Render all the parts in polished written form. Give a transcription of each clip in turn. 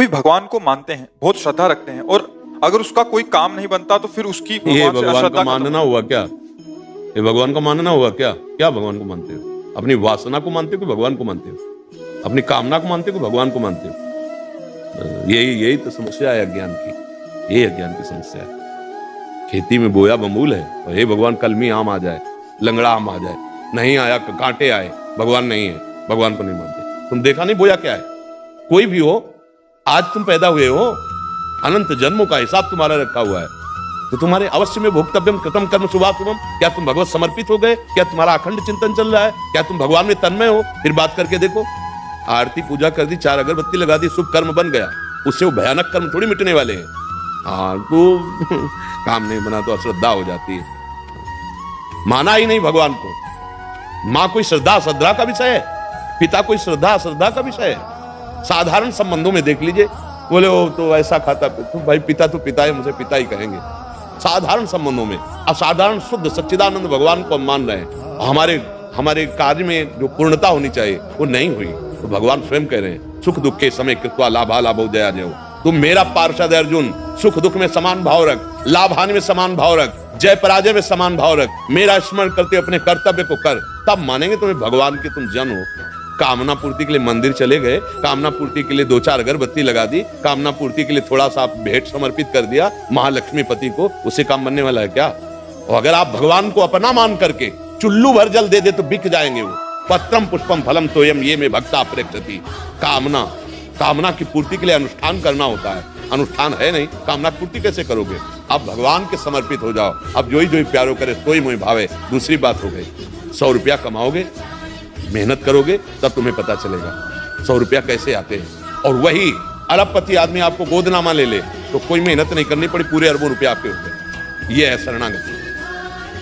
कोई भगवान को मानते हैं, बहुत श्रद्धा रखते हैं, और अगर उसका कोई काम नहीं बनता तो फिर उसकी ये भगवान से भगवान अश्रद्धा का खत्म मानना हो। हुआ क्या? ये भगवान का मानना हुआ क्या? क्या भगवान को मानते हो? अपनी वासना को मानते हो कि भगवान को मानते हो? अपनी कामना को मानते हो कि भगवान को मानते हो? यही तो समस्या है अज्ञान की। ये अज्ञान की समस्या है। खेती में बोया बमूल है और हे भगवान कलमी आम आ जाए, लंगड़ा आम आ जाए, नहीं आया कांटे आए, भगवान नहीं है, भगवान को नहीं मानते। तुम देखा नहीं बोया क्या है? कोई भी हो, आज तुम पैदा हुए हो, अनंत जन्मों का हिसाब तुम्हारा रखा हुआ है, तो तुम्हारे अवश्य में भोक्तव्यम कृतम कर्म शुभाशुभम। क्या तुम भगवत समर्पित हो गए? क्या तुम्हारा अखंड चिंतन चल रहा है? क्या तुम भगवान में तन्मय हो? फिर बात करके देखो। आरती पूजा कर दी, 4 अगरबत्ती लगा दी, शुभ कर्म बन गया, उससे वो भयानक कर्म थोड़ी मिटने वाले हैं। हाँ, तो काम नहीं बना तो अश्रद्धा हो जाती है। माना ही नहीं भगवान को। माँ कोई श्रद्धा का विषय है, पिता कोई श्रद्धा का विषय है। साधारण संबंधों में देख लीजिए, बोले वो तो ऐसा खाता, तो भाई पिता तो पिता है, मुझे पिता ही कहेंगे। साधारण संबंधों में असाधारण शुद्ध सच्चिदानंद भगवान को हम मान रहे हैं, हमारे कार्य में जो पूर्णता होनी चाहिए वो नहीं हुई, तो भगवान स्वयं कह रहे हैं सुख दुख के समय कृत्वा लाभा लाभो जया जयो। तुम मेरा पार्षद अर्जुन, सुख दुख में समान भाव रख, लाभ हानि में समान भाव रख, जय पराजय में समान भाव रख, मेरा स्मरण करते अपने कर्तव्य को कर, तब मानेंगे तुम्हें भगवान के तुम जन हो। कामना पूर्ति के लिए मंदिर चले गए, कामना पूर्ति के लिए 2-4 अगरबत्ती लगा दी, कामना पूर्ति के लिए थोड़ा सा भेंट समर्पित कर दिया महालक्ष्मी पति को, उससे काम बनने वाला है क्या? और अगर आप भगवान को अपना मान करके चुल्लू भर जल दे दे तो बिक जाएंगे वो। पत्रम पुष्पम फलम तोयम ये में भक्ता प्रेक्षति। कामना की पूर्ति के लिए अनुष्ठान करना होता है, अनुष्ठान है नहीं, कामना पूर्ति कैसे करोगे? आप भगवान के समर्पित हो जाओ। अब जो ही प्यारो करे सोई मोहि भावे। दूसरी बात हो गई, 100 रुपया कमाओगे, मेहनत करोगे, तब तुम्हें पता चलेगा 100 रुपया कैसे आते हैं। और वही अरबपति आदमी आपको गोदनामा ले ले तो कोई मेहनत नहीं करनी पड़ी, पूरे अरबों रुपया आपके होते। ये है शरणागति।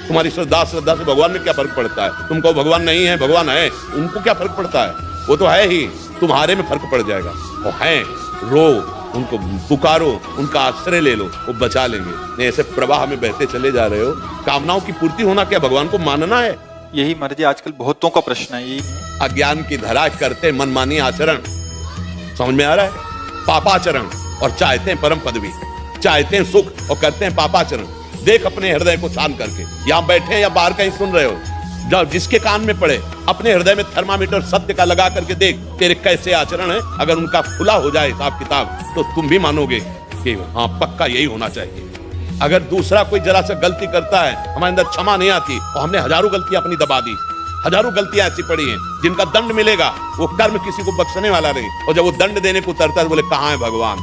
तुम्हारी श्रद्धा से भगवान में क्या फर्क पड़ता है? तुम कहो भगवान नहीं है, भगवान है, उनको क्या फर्क पड़ता है? वो तो है ही, तुम्हारे में फर्क पड़ जाएगा। वो है, रो, उनको पुकारो, उनका आश्रय ले लो, वो बचा लेंगे। नहीं ऐसे प्रवाह में बहते चले जा रहे हो। कामनाओं की पूर्ति होना क्या भगवान को मानना है? यही महाराज आजकल बहुतों का प्रश्न है। यही अज्ञान की धरा करते मनमानी आचरण, समझ में आ रहा है? पापाचरण, और चाहते हैं परम पदवी, चाहते हैं सुख और करते हैं पापाचरण। देख अपने हृदय को शांत करके, यहां बैठे या बाहर कहीं सुन रहे हो, जब जिसके कान में पड़े अपने हृदय में थर्मामीटर सत्य का लगा करके देख तेरे कैसे आचरण है। अगर उनका खुला हो जाए हिसाब किताब तो तुम भी मानोगे कि हाँ पक्का यही होना चाहिए। अगर दूसरा कोई जरा सा गलती करता है, हमारे अंदर क्षमा नहीं आती और हमने हजारों गलतियां अपनी दबा दी, हजारों गलतियां ऐसी पड़ी हैं जिनका दंड मिलेगा, वो कर्म किसी को बख्शने वाला नहीं। और जब वो दंड देने को उतरता है बोले कहां है भगवान?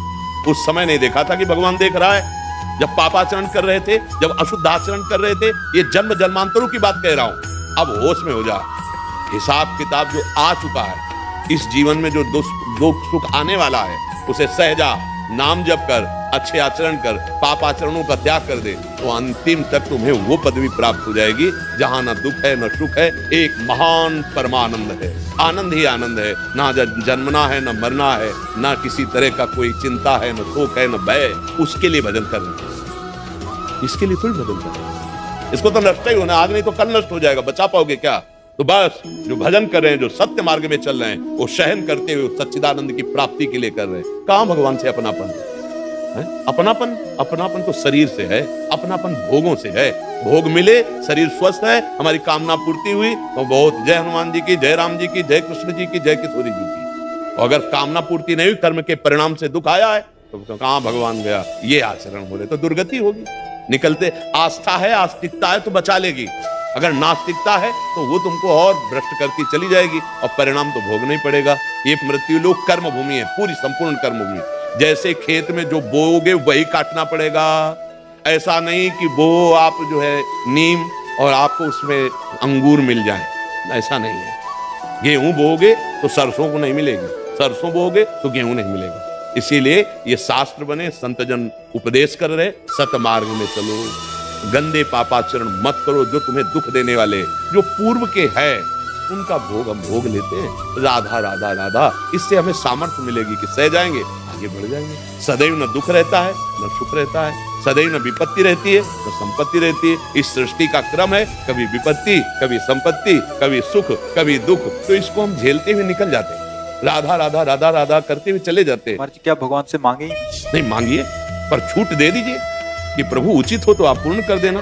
उस समय नहीं देखा था कि भगवान देख रहा है। जब पापाचरण कर रहे थे, जब अशुद्ध आचरण कर रहे थे, ये जन्म जन्मांतरों की बात कह रहा हूं। अब होश में हो जा। हिसाब किताब जो आ चुका है, इस जीवन में जो दुख सुख आने वाला है उसे सहजा, नाम जप कर, अच्छे आचरण कर, पाप आचरणों का त्याग कर दे, तो अंतिम तक तुम्हें वो पदवी प्राप्त हो जाएगी जहां ना दुख है न सुख है, एक महान परमानंद है। आनंद ही आनंद है, ना जन्मना है न मरना है, ना किसी तरह का कोई चिंता है, न शोक है, न भय। उसके लिए भजन करना, इसके लिए थोड़ी भजन करना। इसको तो नष्ट ही होना, आज नहीं तो कल नष्ट हो जाएगा, बचा पाओगे क्या? तो बस जो भजन कर रहे हैं, जो सत्य मार्ग में चल रहे हैं, वो सहन करते हुए सच्चिदानंद की प्राप्ति के लिए कर रहे हैं। कहां भगवान से अपनापन है? अपनापन तो शरीर से है, अपनापन भोगों से है। भोग मिले, शरीर स्वस्थ है, हमारी कामना पूर्ति हुई तो बहुत जय हनुमान जी की, जय राम जी की, जय कृष्ण जी की, जय किशोरी जी की। और अगर कामना पूर्ति नहीं हुई, कर्म के परिणाम से दुख आया है, तो कहां भगवान गया? ये आचरण हो रहे तो दुर्गति होगी। निकलते आस्था है, आस्तिकता है तो बचा लेगी, अगर नास्तिकता है तो वो तुमको और भ्रष्ट करती चली जाएगी और परिणाम तो भोगना ही पड़ेगा। ये मृत्यु लोक कर्म भूमि है, पूरी संपूर्ण कर्म भूमि। जैसे खेत में जो बोओगे वही काटना पड़ेगा। ऐसा नहीं कि बो आप जो है नीम और आपको उसमें अंगूर मिल जाए, ऐसा नहीं है। गेहूं बोओगे तो सरसों को नहीं मिलेगी, सरसों बोओगे तो गेहूं नहीं मिलेगा। इसीलिए ये शास्त्र बने, संतजन उपदेश कर रहे, सतमार्ग में चलो, गंदे पापाचरण मत करो जो तुम्हें दुख देने वाले, जो पूर्व के है उनका भोग हम भोग लेते हैं। राधा राधा राधा, इससे हमें सामर्थ्य मिलेगी कि सह जाएंगे, आगे बढ़ जाएंगे। सदैव न दुख रहता है न सुख रहता है, सदैव न विपत्ति रहती है न संपत्ति रहती है। इस सृष्टि का क्रम है, कभी विपत्ति, कभी संपत्ति, कभी सुख, कभी दुख, तो इसको हम झेलते हुए निकल जाते हैं। राधा राधा राधा राधा करते हुए चले जाते हैं। कुमार जी क्या भगवान से मांगे ही नहीं मांगिए, पर छूट दे दीजिए कि प्रभु उचित हो तो आप पूर्ण कर देना,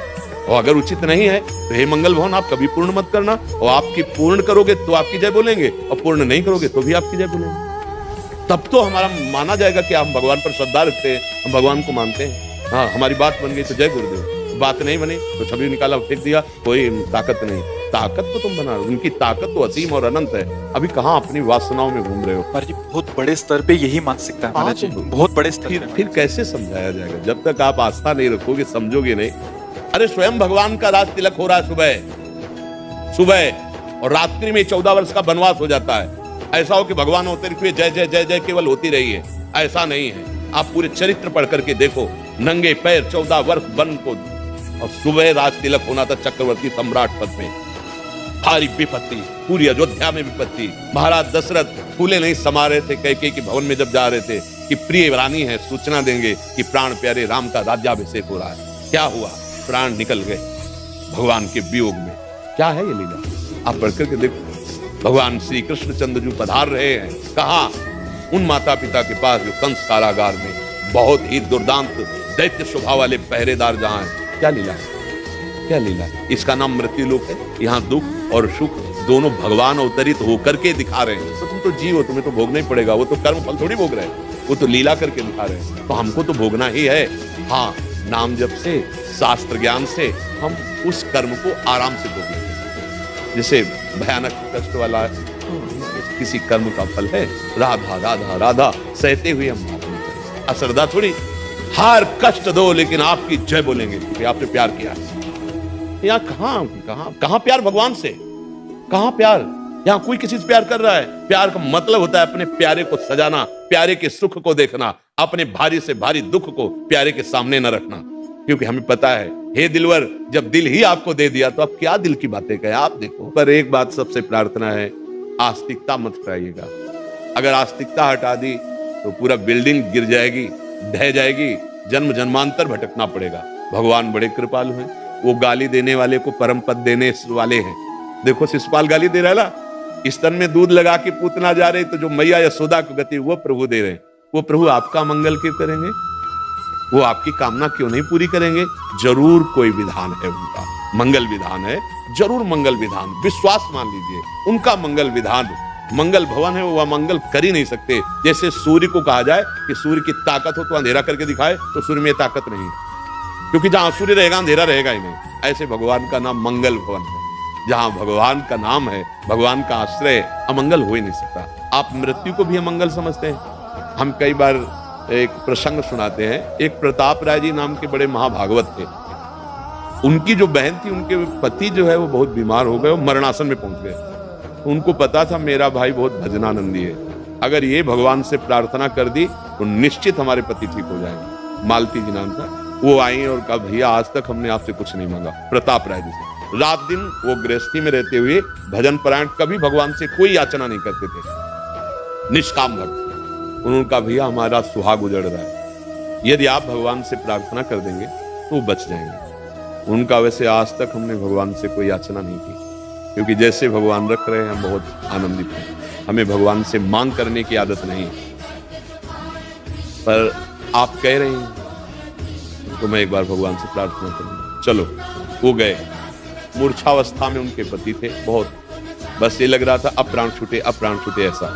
और अगर उचित नहीं है तो हे मंगल भवन आप कभी पूर्ण मत करना, और आपकी पूर्ण करोगे तो आपकी जय बोलेंगे, और पूर्ण नहीं करोगे तो भी आपकी जय बोलेंगे। तब तो हमारा माना जाएगा कि हम भगवान पर श्रद्धा रखते हैं, हम भगवान को मानते हैं। हाँ, हमारी बात बन गई तो जय गुरुदेव, बात नहीं बनी तो छवि निकाला फेंक दिया, कोई ताकत नहीं। ताकत तो तुम बना, उनकी ताकत तो असीम और अनंत है। अभी कहाँ अपनी वासनाओं में घूम रहे हो। कुमार जी बहुत बड़े स्तर पे यही मानसिकता है महाराज जी, बहुत बड़े स्तर पे। फिर कैसे समझाया जाएगा जब तक आप आस्था नहीं रखोगे, समझोगे नहीं। अरे स्वयं भगवान का राज तिलक हो रहा है सुबह सुबह, और रात्रि में 14 वर्ष का वनवास हो जाता है। ऐसा हो कि भगवान होते हुए जय जय जय जय केवल होती रही है, ऐसा नहीं है। आप पूरे चरित्र पढ़ करके देखो, नंगे पैर 14 वर्ष वन को, और सुबह राज तिलक होना था चक्रवर्ती सम्राट पद में। भारी विपत्ति, पूरी अयोध्या में विपत्ति। महाराज दशरथ फूले नहीं समा रहे थे कैकेयी के भवन में जब जा रहे थे कि प्रिय रानी है, सूचना देंगे कि प्राण प्यारे राम का राज्याभिषेक हो रहा है। क्या हुआ? प्राण निकल गए भगवान के वियोग में। क्या है ये लीला? आप पढ़ करके देखो। भगवान श्री कृष्णचंद्र जी पधार रहे हैं कहा? उन माता पिता के पास जो कंस कारागार में बहुत ही दुर्दांत दैत्य स्वभाव वाले पहरेदार जहां हैं। क्या लीला है? क्या लीला है? इसका नाम मृत्यु लोक है। यहाँ दुख और सुख दोनों भगवान अवतरित होकर के दिखा रहे हैं। तो तुम तो जीव हो, तुम्हें तो भोगना ही पड़ेगा। वो तो कर्म फल थोड़ी भोग रहे हैं, वो तो लीला करके दिखा रहे हैं। तो हमको तो भोगना ही है। हाँ, नाम जप से, शास्त्र ज्ञान से हम उस कर्म को आराम से भोग लेते हैं। जैसे भयानक कष्ट वाला किसी कर्म का फल है, राधा राधा राधा सहते हुए हम अश्रद्धा थोड़ी। हर कष्ट दो लेकिन आपकी जय बोलेंगे क्योंकि आपने प्यार किया है। यहाँ कहां प्यार भगवान से? कहां प्यार? यहाँ कोई किसी से प्यार कर रहा है? प्यार का मतलब होता है अपने प्यारे को सजाना, प्यारे के सुख को देखना, अपने भारी से भारी दुख को प्यारे के सामने न रखना। क्योंकि हमें पता है, हे दिलवर, जब दिल ही आपको दे दिया तो आप क्या दिल की बातें कहें। आप देखो, पर एक बात सबसे प्रार्थना है, आस्तिकता मत हटाइएगा। अगर आस्तिकता हटा दी तो पूरा बिल्डिंग गिर जाएगी, ढह जाएगी, जन्म जन्मांतर भटकना पड़ेगा। भगवान बड़े कृपालु हैं। वो गाली देने वाले को परम पद देने वाले हैं। देखो शिशुपाल गाली दे रहा है ना, स्तन में दूध लगा के पूतना जा रहे, तो जो मैया यशोदा को गति वो प्रभु दे रहे हैं। वो प्रभु आपका मंगल क्यों करेंगे? वो आपकी कामना क्यों नहीं पूरी करेंगे? जरूर कोई विधान है उनका, मंगल विधान है, जरूर मंगल विधान। विश्वास मान लीजिए, उनका मंगल विधान मंगल भवन है, वो अमंगल कर ही नहीं सकते। जैसे सूर्य को कहा जाए कि सूर्य की ताकत हो तो अंधेरा करके दिखाए, तो सूर्य में ताकत नहीं, क्योंकि जहां सूर्य रहेगा अंधेरा रहेगा ही नहीं। ऐसे भगवान का नाम मंगल भवन है। जहां भगवान का नाम है, भगवान का आश्रय, अमंगल हो ही नहीं सकता। आप मृत्यु को भी अमंगल समझते हैं। हम कई बार एक प्रसंग सुनाते हैं। एक प्रताप राय जी नाम के बड़े महाभागवत थे। उनकी जो बहन थी, उनके पति जो है वो बहुत बीमार हो गए, वो मरणासन में पहुंच गए। उनको पता था मेरा भाई बहुत भजनानंदी है, अगर ये भगवान से प्रार्थना कर दी तो निश्चित हमारे पति ठीक हो जाएंगे। मालती जी नाम था। वो आई और कहा, भैया आज तक हमने आपसे कुछ नहीं मांगा। प्रताप राय जी से रात दिन वो गृहस्थी में रहते हुए भजन परायण, कभी भगवान से कोई याचना नहीं करते थे, निष्काम भक्त। उन्होंने कहा, भैया हमारा सुहाग उजड़ रहा है, यदि आप भगवान से प्रार्थना कर देंगे तो बच जाएंगे। उनका वैसे आज तक हमने भगवान से कोई याचना नहीं की, क्योंकि जैसे भगवान रख रहे हैं हम बहुत आनंदित हैं। हमें भगवान से मांग करने की आदत नहीं। पर आप कह रहे हैं तो मैं एक बार भगवान से प्रार्थना करूंगा। चलो, वो गए। मूर्छावस्था में उनके पति थे बहुत, बस ये लग रहा था अब प्राण छूटे, अब प्राण छूटे। ऐसा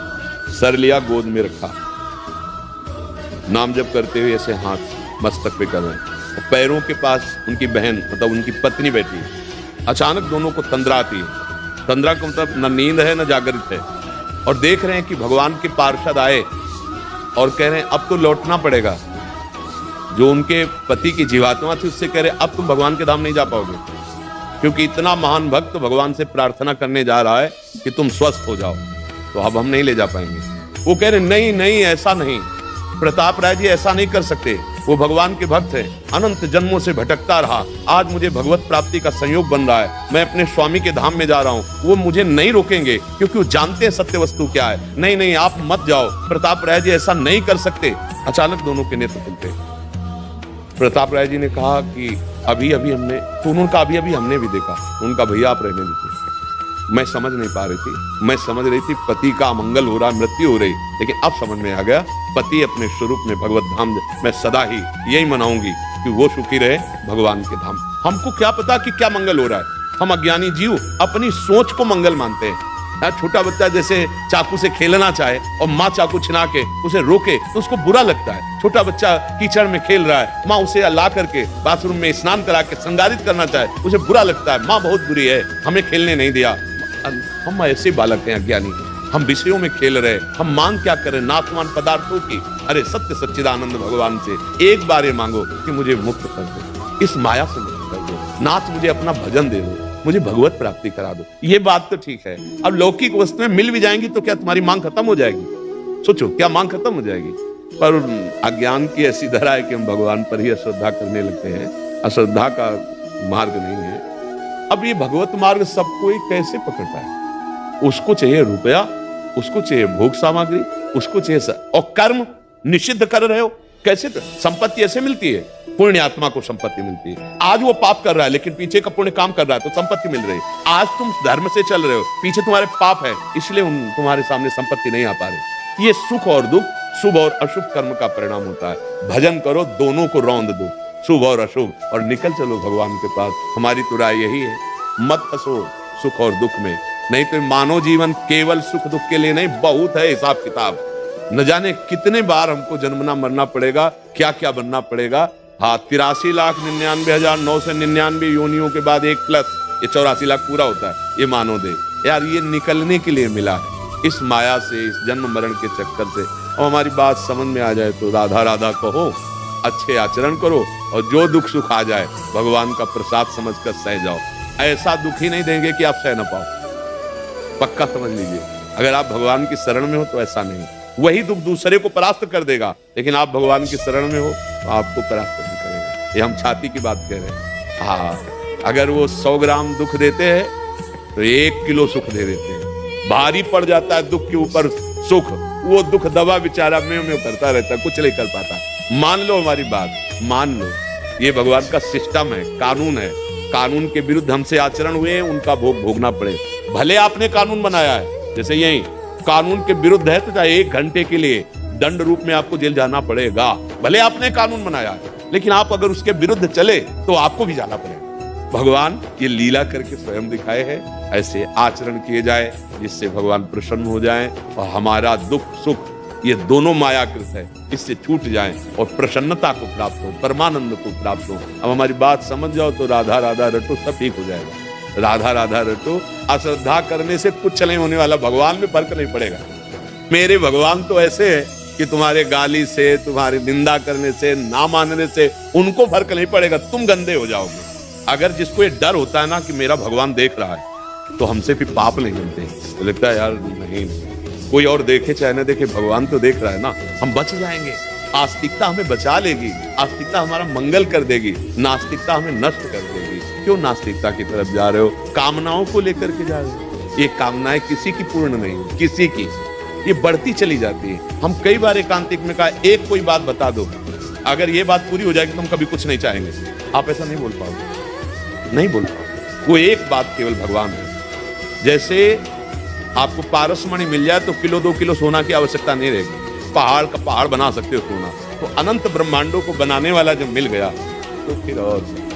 सर लिया, गोद में रखा, नाम जप करते हुए ऐसे हाथ मस्तक पे कर रहे हैं। पैरों के पास उनकी बहन, मतलब उनकी पत्नी बैठी है। अचानक दोनों को तंद्रा आती है। तंद्रा का मतलब न नींद है न जागृत है, और देख रहे हैं कि भगवान के पार्षद आए और कह रहे हैं अब तो लौटना पड़ेगा। जो उनके पति की जीवात्मा थी उससे कह रहे अब तुम भगवान के धाम नहीं जा पाओगे, क्योंकि इतना महान भक्त भगवान से प्रार्थना करने जा रहा है कि तुम स्वस्थ हो जाओ, तो अब हम नहीं ले जा पाएंगे। वो कह रहे नहीं नहीं, ऐसा नहीं, प्रताप राय जी ऐसा नहीं कर सकते। वो भगवान के भक्त है, अनंत जन्मों से भटकता रहा, आज मुझे भगवत प्राप्ति का संयोग बन रहा है। मैं अपने स्वामी के धाम में जा रहा हूँ, वो मुझे नहीं रोकेंगे क्योंकि वो जानते हैं सत्य वस्तु क्या है। नहीं नहीं, आप मत जाओ, प्रताप राय जी ऐसा नहीं कर सकते। अचानक दोनों के नेत्र खुलते। प्रताप राय जी ने कहा कि अभी अभी हमने, तो उन्होंने कहा अभी अभी हमने भी देखा। उनका भैया आप रहने दीजिए, मैं समझ नहीं पा रही थी। मैं समझ रही थी पति का अमंगल हो रहा, मृत्यु हो रही, लेकिन अब समझ में आ गया पति अपने स्वरूप में भगवत धाम, मैं सदा ही यही मनाऊंगी कि वो सुखी रहे भगवान के धाम। हमको क्या पता कि क्या मंगल हो रहा है। हम अज्ञानी जीव अपनी सोच को मंगल मानते हैं। छोटा बच्चा जैसे चाकू से खेलना चाहे और माँ चाकू छिना के उसे रोके तो उसको बुरा लगता है। छोटा बच्चा कीचड़ में खेल रहा है, माँ उसे ला करके बाथरूम में स्नान करा के संगारित करना चाहे, उसे बुरा लगता है, माँ बहुत बुरी है, हमें खेलने नहीं दिया। हम ऐसे बालक हैं अज्ञानी, हम विषयों में खेल रहे, हम मांग क्या करें नाशवान पदार्थों की। अरे सत्य सच्चिदानंद भगवान से एक बार ये मांगो कि मुझे मुक्त कर दो, इस माया से मुक्त कर दो, नाथ मुझे अपना भजन दे दो, मुझे भगवत प्राप्ति करा दो। ये बात तो ठीक है। अब लौकिक वस्तुएं मिल भी जाएंगी तो क्या तुम्हारी मांग खत्म हो जाएगी? सोचो, क्या मांग खत्म हो जाएगी? पर अज्ञान की ऐसी धरा है कि हम भगवान पर ही अश्रद्धा करने लगते हैं। अश्रद्धा का मार्ग नहीं है। अब ये भगवत मार्ग सब कोई कैसे पकड़ता है? उसको चाहिए रुपया, उसको चाहिए भोग सामग्री, उसको चाहिए और कर्म निषिद्ध कर रहे हो। कैसे संपत्ति ऐसे मिलती है? पुण्य आत्मा को संपत्ति मिलती है। आज वो पाप कर रहा है लेकिन पीछे का पुण्य काम कर रहा है तो संपत्ति मिल रही है। आज तुम धर्म से चल रहे हो, पीछे तुम्हारे पाप है, इसलिए तुम्हारे सामने संपत्ति नहीं आ पा रही। ये सुख और दुख, शुभ और अशुभ कर्म का परिणाम होता है। भजन करो, दोनों को रौंद दो, शुभ और अशुभ, और निकल चलो भगवान के पास। हमारी तो राय यही है, मत फंसो सुख और दुख में, नहीं तो मानव जीवन केवल सुख दुख के लिए नहीं, बहुत है हिसाब किताब। न जाने कितने बार हमको जन्मना मरना पड़ेगा, क्या क्या बनना पड़ेगा। हाँ, 83,99,999 योनियों के बाद एक प्लस ये 84 लाख पूरा होता है। ये मानो दे यार, ये निकलने के लिए मिला है इस माया से, इस जन्म मरण के चक्कर से। और हमारी बात समझ में आ जाए तो राधा राधा कहो, अच्छे आचरण करो, और जो दुख सुख आ जाए भगवान का प्रसाद समझकर सह जाओ। ऐसा दुख ही नहीं देंगे कि आप सह ना पाओ, पक्का समझ लीजिए। अगर आप भगवान की शरण में हो तो ऐसा नहीं, वही दुख दूसरे को परास्त कर देगा, लेकिन आप भगवान की शरण में हो तो आपको परास्त नहीं करेगा। ये हम छाती की बात कह रहे हैं। हाँ, अगर वो 100 ग्राम दुख देते हैं तो 1 किलो सुख दे देते हैं। भारी पड़ जाता है दुख के ऊपर सुख, वो दुख दवा बेचारा में करता रहता है, कुछ नहीं कर पाता। मान लो हमारी बात, मान लो ये भगवान का सिस्टम है, कानून है। कानून के विरुद्ध हमसे आचरण हुए, उनका भोग भोगना पड़े। भले आपने कानून बनाया है, जैसे यही कानून के विरुद्ध है तो चाहे 1 घंटे के लिए दंड रूप में आपको जेल जाना पड़ेगा। भले आपने कानून बनाया है, लेकिन आप अगर उसके विरुद्ध चले तो आपको भी जाना पड़ेगा। भगवान ये लीला करके स्वयं दिखाए हैं, ऐसे आचरण किए जाए जिससे भगवान प्रसन्न हो जाएं और हमारा दुख सुख ये दोनों मायाकृत है, इससे छूट जाएं और प्रसन्नता को प्राप्त हो, परमानंद को प्राप्त हो। अब हमारी बात समझ जाओ तो राधा राधा रटो, सब ठीक हो जाएगा। राधा राधा रटो, अश्रद्धा करने से कुछ नहीं होने वाला, भगवान में फर्क नहीं पड़ेगा। मेरे भगवान तो ऐसे है कि तुम्हारे गाली से, तुम्हारी निंदा करने से, ना मानने से उनको फर्क नहीं पड़ेगा, तुम गंदे हो जाओगे। अगर जिसको ये डर होता है ना कि मेरा भगवान देख रहा है, तो हमसे फिर पाप नहीं बनते, तो लगता है यार नहीं, कोई और देखे चाहे ना देखे, भगवान तो देख रहा है ना, हम बच जाएंगे। आस्तिकता हमें बचा लेगी, आस्तिकता हमारा मंगल कर देगी, नास्तिकता हमें नष्ट कर देगी। क्यों नास्तिकता की तरफ जा रहे हो? कामनाओं को लेकर के जा रहे हो। ये कामनाएं किसी की पूर्ण नहीं, किसी की, ये बढ़ती चली जाती है। हम कई बार एकांतिक में कहा, एक कोई बात बता दो, अगर ये बात पूरी हो जाएगी तो हम कभी कुछ नहीं चाहेंगे। आप ऐसा नहीं बोल पाओगे, नहीं बोल पाओगे। वो एक बात केवल भगवान है। जैसे आपको पारसमणि मिल जाए तो किलो 2 किलो सोना की आवश्यकता नहीं रहेगी, पहाड़ का पहाड़ बना सकते हो सोना। तो अनंत ब्रह्मांडों को बनाने वाला जब मिल गया तो फिर और